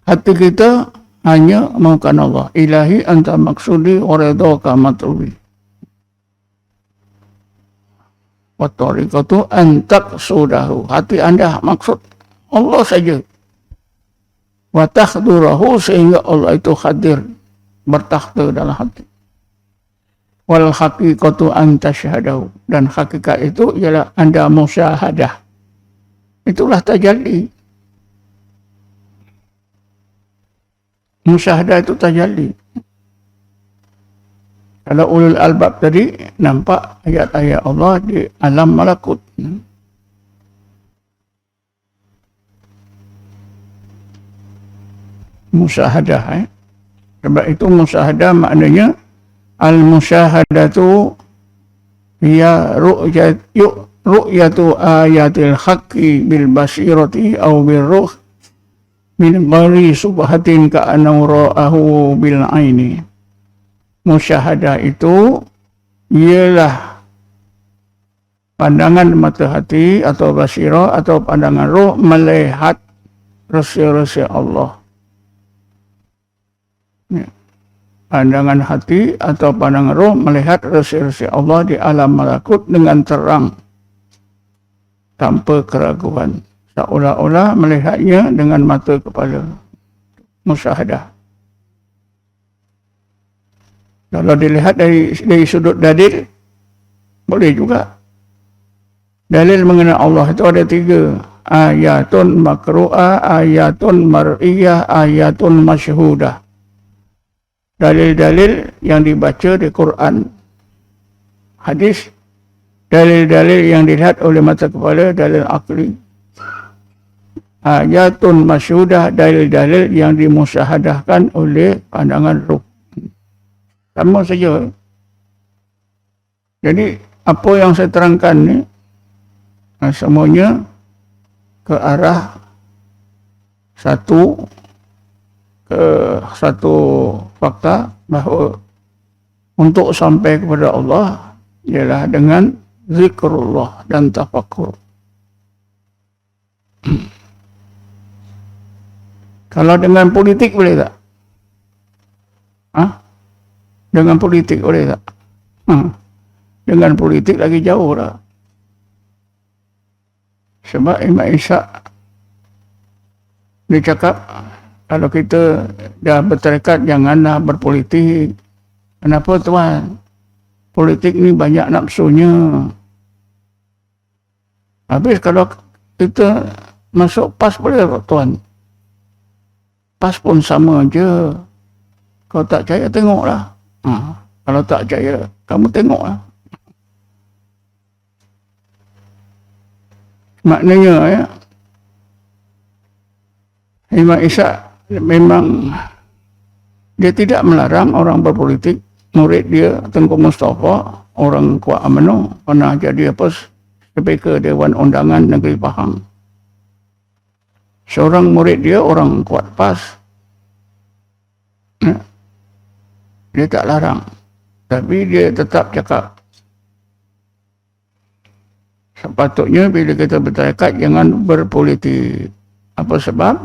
hati kita hanya mahukan Allah. Ilahi anta maksudi wa ridhaka matlubi. Wat tariqatu antak sudahu. Hati anda maksud Allah saja. Wa takhdurahu, sehingga Allah itu hadir, bertakhta dalam hati. Wal haqiqatu anta syahadahu, dan hakikat itu ialah anda musyahadah. Itulah tajalli. Musyahadah itu tajalli. Kalau ulul albab tadi nampak ayat-ayat Allah di alam malakut. Musyahadah. Sebab itu musyahadah maknanya al-musyahadatu hiya ru'yatu ayatil haqqi bil basirati aw bil ruh min ghairi subhatin ka'annahu ra'ahu bil aini. Musyahadah itu ialah pandangan mata hati atau basirah atau pandangan roh melihat rahsia-rahsia Allah. Ya. Pandangan hati atau pandangan roh melihat rahsia-rahsia Allah di alam malakut dengan terang, tanpa keraguan, seolah-olah melihatnya dengan mata kepala. Musyahadah. Kalau dilihat dari sudut dalil, boleh juga. Dalil mengenai Allah itu ada 3. Ayatun makru'ah, ayatun mar'iyah, ayatun masyhudah. Dalil-dalil yang dibaca di Quran, hadis, dalil-dalil yang dilihat oleh mata kepala, dalil akli. ayatun masyhudah, dalil-dalil yang dimusyahadahkan oleh pandangan ruh. Sama saja. Jadi apa yang saya terangkan ni semuanya ke arah satu fakta bahawa untuk sampai kepada Allah ialah dengan zikrullah dan tafakkur. Kalau dengan politik boleh tak? Dengan politik boleh tak? Dengan politik lagi jauh lah. Sebab Imam Ishaq dia cakap kalau kita dah berterikat janganlah berpolitik. Kenapa tuan? Politik ni banyak nafsunya. Habis kalau kita masuk PAS boleh tak tuan? PAS pun sama je. Kalau tak percaya tengoklah. Kalau tak percaya kamu tengoklah. Maknanya ya, Imam Ishaq memang dia tidak melarang orang berpolitik. Murid dia Tengku Mustafa, orang Kuala UMNO, pernah jadi apa Speaker Dewan Undangan Negeri Pahang. Seorang murid dia orang kuat PAS. Dia tak larang. Tapi dia tetap cakap sepatutnya bila kita berterikat jangan berpolitik. Apa sebab?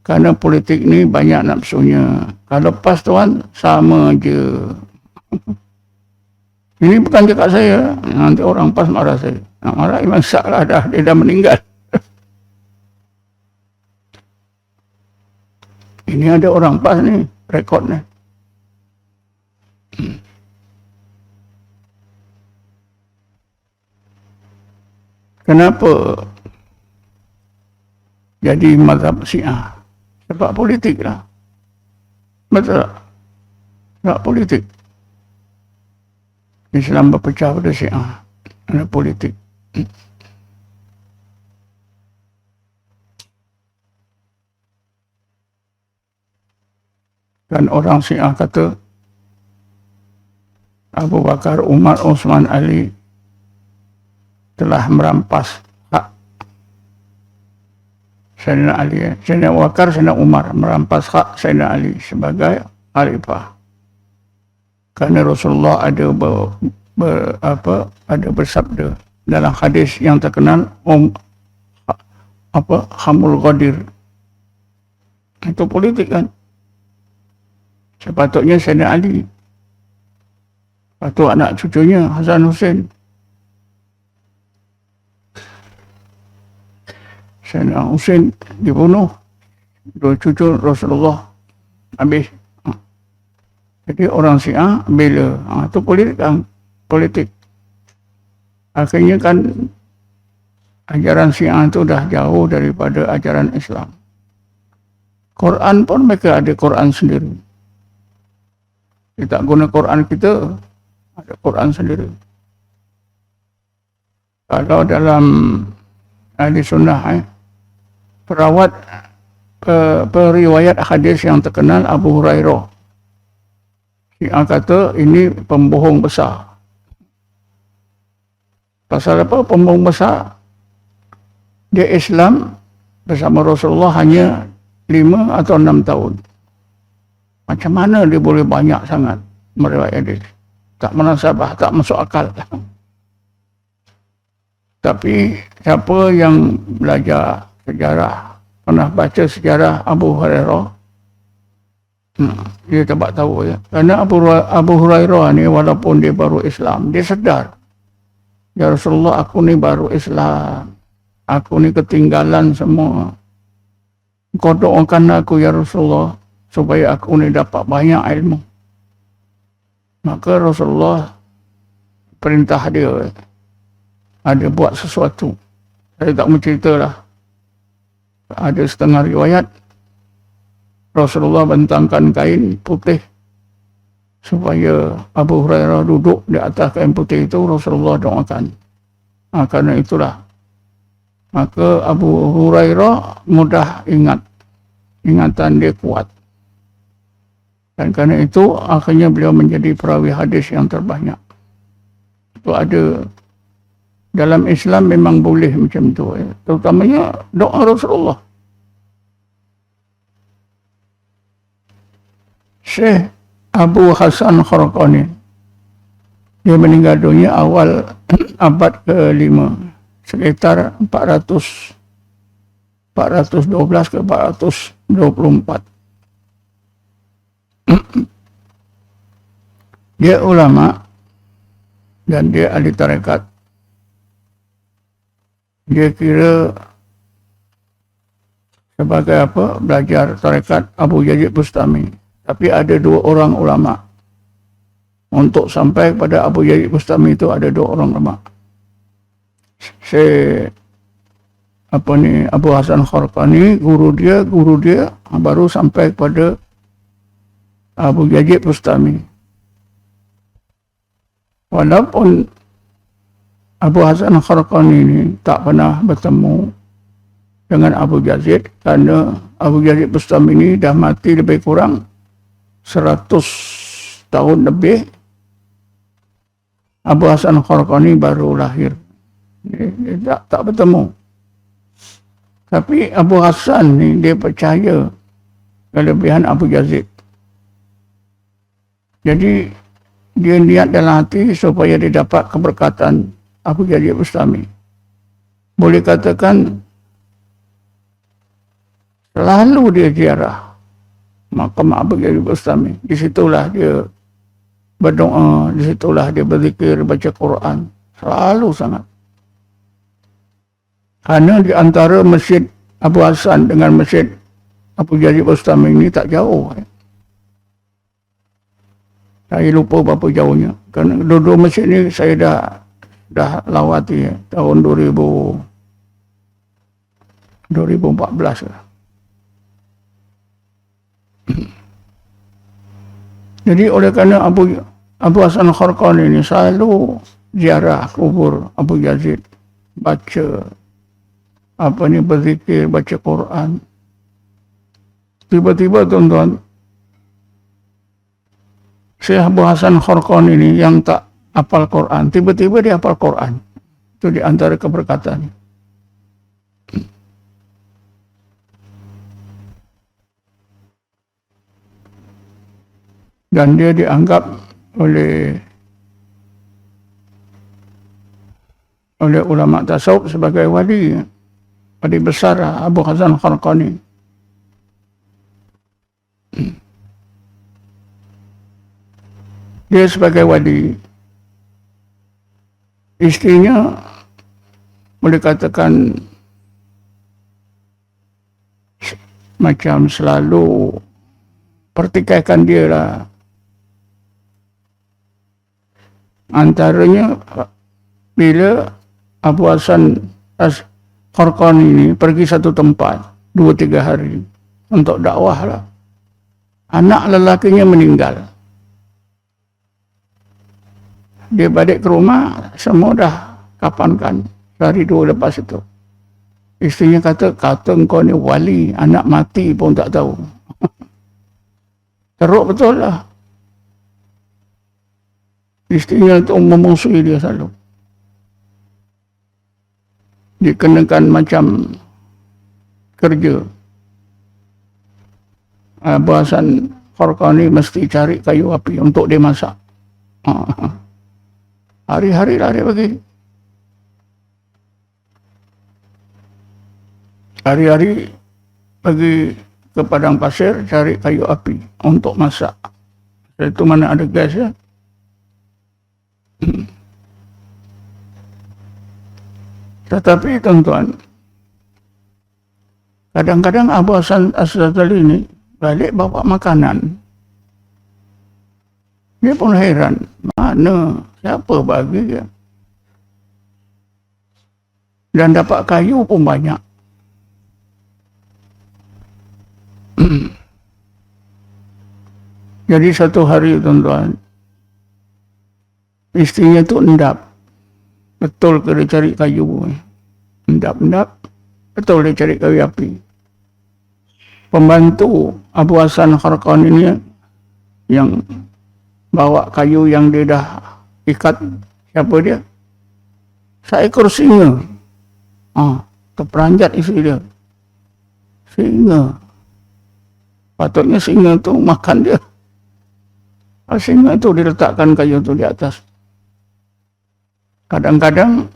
Kerana politik ni banyak nafsunya. Kalau PAS tuan, sama je. Ini bukan cakap saya. Nanti orang PAS marah saya. Nak marah Imam Ishaq lah dah. Dia dah meninggal. Ini ada orang PAS ni. Rekod ni. Kenapa jadi mazhab Syiah? Sebab politik lah. Betul tak? Sebab politik. Islam berpecah pada Syiah. Ada politik. Dan orang Syiah kata Abu Bakar, Umar, Osman, Ali telah merampas hak Sayyidina Ali. Sayyidina Abu Bakar, Sayyidina Umar merampas hak Sayyidina Ali sebagai khalifah. Kerana Rasulullah ada bersabda dalam hadis yang terkenal Hamul Ghadir. Itu politik kan. Sepatutnya Sayyidina Ali. Atau anak cucunya Hasan Hussein. Sayyidina Hussein dibunuh. Dua cucu Rasulullah habis. Jadi orang Syiah bila itu politik kan. Politik. Akhirnya kan ajaran Syiah itu dah jauh daripada ajaran Islam. Quran pun mereka ada Quran sendiri. Kita guna Quran kita, ada Quran sendiri. Kalau dalam ahli sunnah, periwayat hadis yang terkenal Abu Hurairah. Syiah kata ini pembohong besar. Pasal apa pembohong besar? Dia Islam bersama Rasulullah hanya 5 atau 6 tahun. Macam mana dia boleh banyak sangat meriwayat hadis? Tak munasabah, tak masuk akal. Tapi siapa yang belajar sejarah, pernah baca sejarah Abu Hurairah, dia tak tahu ya. Kerana Abu Hurairah ni walaupun dia baru Islam, dia sedar. Ya Rasulullah, aku ni baru Islam. Aku ni ketinggalan semua. Kau doakan aku ya Rasulullah supaya aku ni dapat banyak ilmu. Maka Rasulullah perintah dia ada buat sesuatu. Saya tak mau ceritalah. Ada setengah riwayat Rasulullah bentangkan kain putih supaya Abu Hurairah duduk di atas kain putih itu. Rasulullah doakan. Karena itulah Maka Abu Hurairah mudah ingat. Ingatan dia kuat. Dan kerana itu akhirnya beliau menjadi perawi hadis yang terbanyak. Itu ada dalam Islam memang boleh macam tu. Terutamanya doa Rasulullah. Syekh Abu Hasan Kharqani, dia meninggal dunia awal abad ke-5, sekitar 412 ke 424. Dia ulama dan dia ahli tarekat. Dia kira sebagai apa? Belajar tarekat Abu Yazid Bustami. Tapi ada 2 orang ulama. Untuk sampai kepada Abu Yazid Bustami itu ada 2 orang ulama. Abu Hasan Kharqani, guru dia baru sampai kepada Abu Yazid Bustami. Walaupun Abu Hasan Kharqani ini tak pernah bertemu dengan Abu Yazid, kerana Abu Yazid Bustami ini dah mati lebih kurang 100 tahun lebih. Abu Hasan Kharqani baru lahir. Dia tak bertemu. Tapi Abu Hasan ni dia percaya kelebihan Abu Yazid. Jadi dia niat dalam hati supaya dia dapat keberkatan Abu Yazid Bustami. Boleh katakan selalu dia ziarah makam Abu Yazid Bustami. Di situlah dia berdoa, di situlah dia berzikir, baca Quran. Selalu sangat. Kerana di antara masjid Abu Hasan dengan masjid Abu Yazid Bustami ini tak jauh. Saya lupa berapa jauhnya. Kerana dua-dua masjid ni saya dah lawati tahun 2014 lah. Jadi oleh kerana Abu Hasan Kharqani ini selalu ziarah kubur Abu Yazid, baca berzikir, baca Quran. Tiba-tiba tuan-tuan, Syekh Abu Hasan Kharqani ini yang tak hafal Quran, tiba-tiba dia hafal Quran. Itu di antara keberkatan. Dan dia dianggap oleh ulama tasawuf sebagai wali besar Abu Hasan Kharqani. Dia sebagai wali, istrinya boleh katakan macam selalu pertikaikan dia lah. Antaranya bila Abu Hasan Kharqani ini pergi satu tempat 2-3 hari untuk dakwah lah, anak lelakinya meninggal. Dia balik ke rumah, semua dah kapankan. Sehari 2 lepas itu, istrinya kata engkau ni wali, anak mati pun tak tahu. Teruk betul lah. Istrinya itu memusuhi dia selalu. Dikenakan macam kerja. Abu Hasan Kharqani mesti cari kayu api untuk dia masak. Hari-hari lah dia pergi. Hari-hari pergi ke padang pasir cari kayu api untuk masak. Itu mana ada gas ya. Tetapi tuan-tuan, kadang-kadang Abu Hasan As-Sadali ini balik bawa makanan. Dia pun heran, mana, siapa bagi dia? Dan dapat kayu pun banyak. Jadi satu hari tuan-tuan, istrinya tu endap. Betul ke dia cari kayu. endap-endap, betul dia cari kayu api. Pembantu Abu Hasan Kharqani ini yang bawa kayu yang dia dah ikat, siapa dia? Seekor singa. Terperanjat isi dia. Singa. Patutnya singa tu makan dia. Singa tu diletakkan kayu tu di atas. Kadang-kadang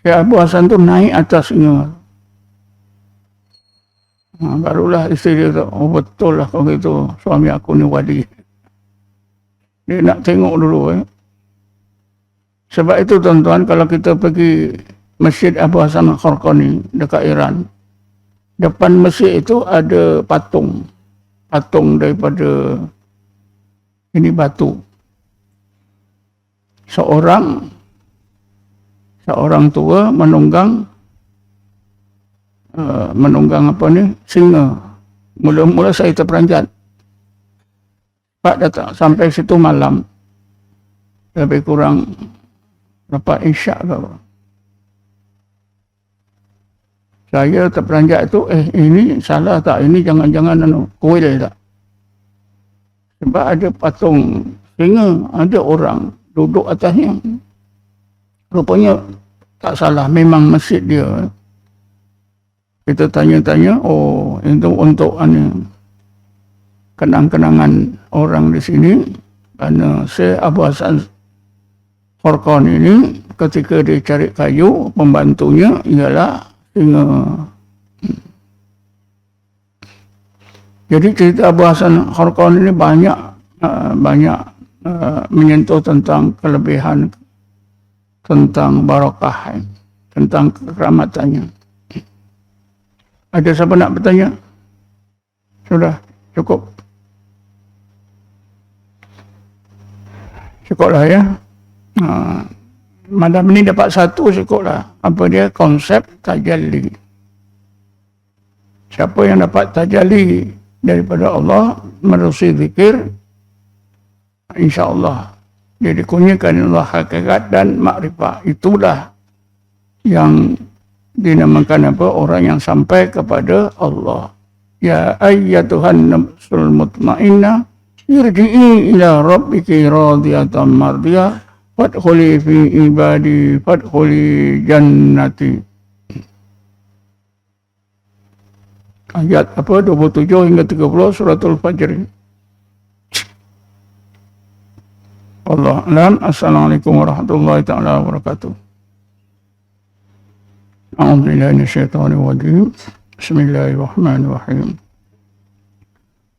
si Abu Hasan tu naik atas singa. Barulah isteri dia kata, oh betul lah kalau gitu suami aku ni wali. Dia nak tengok dulu. Sebab itu tuan-tuan, kalau kita pergi Masjid Abu Hasan Kharqani dekat Iran, depan masjid itu ada patung. Patung daripada ini batu. Seorang tua menunggang singa. Mula-mula saya terperanjat. Pak datang sampai situ malam. Lebih kurang lepas isyak ke apa. Saya terperanjat itu, ini salah tak? Ini jangan-jangan kuil tak? Sebab ada patung singa, ada orang duduk atasnya. Rupanya tak salah, memang masjid dia. Kita tanya-tanya, oh itu untuk kenang-kenangan orang di sini. Kerana Syekh Abu Hasan Kharqani ini ketika dia cari kayu, pembantunya ialah singa. Jadi cerita Abu Hasan Kharqani ini banyak menyentuh tentang kelebihan, tentang barakah, tentang kekeramatannya. Ada siapa nak bertanya? Sudah cukup. Cukuplah ya. Malam ni dapat satu cukuplah. Apa dia? Konsep tajalli. Siapa yang dapat tajalli daripada Allah menerusi zikir, insya-Allah dia dikurniakan Allah hakikat dan makrifat. Itulah yang dinamakan apa? Orang yang sampai kepada Allah. Ya ayyatuhan nafsul mutmainnah irji'i ila rabbiki radiyatan mardiyah fadkhuli fi ibadi fadkhuli jannati. Ayat apa? 27 hingga 30 suratul Fajr. Allah alam. Assalamualaikum warahmatullahi taala wabarakatuh. A'udzu billahi minasyaitonir rajim. Bismillahirrahmanirrahim.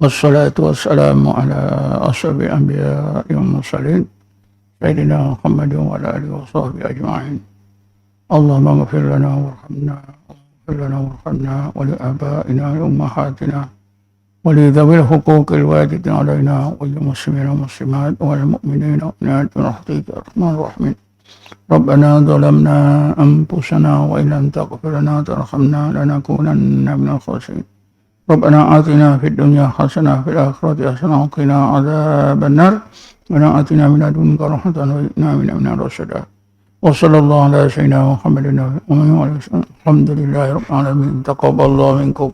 Wassalatu wassalamu ala asyrafil anbiya'i wal mursalin sayyidina Muhammadin wa ala alihi washabbihi ajma'in. Allahumma ighfir lana warhamna waghfir lana warhamna wa li abaina wa ummahatina wa li dhawil huquqil wajibin alaina wa lil muslimina wal muslimat wal mu'minina wal mu'minat bi rahmatika ya arhamar rahimin. ربنا ظلمنا أنفسنا وإن لم تغفر لنا وترحمنا لنكونن من الخاسرين ربنا آتنا في الدنيا حسنة وفي الآخرة حسنة وقنا عذاب النار ربنا آتنا من لدنك رحمة وهب لنا من رشدا وصلى الله على سيدنا محمد الحمد لله رب العالمين تقبل الله منكم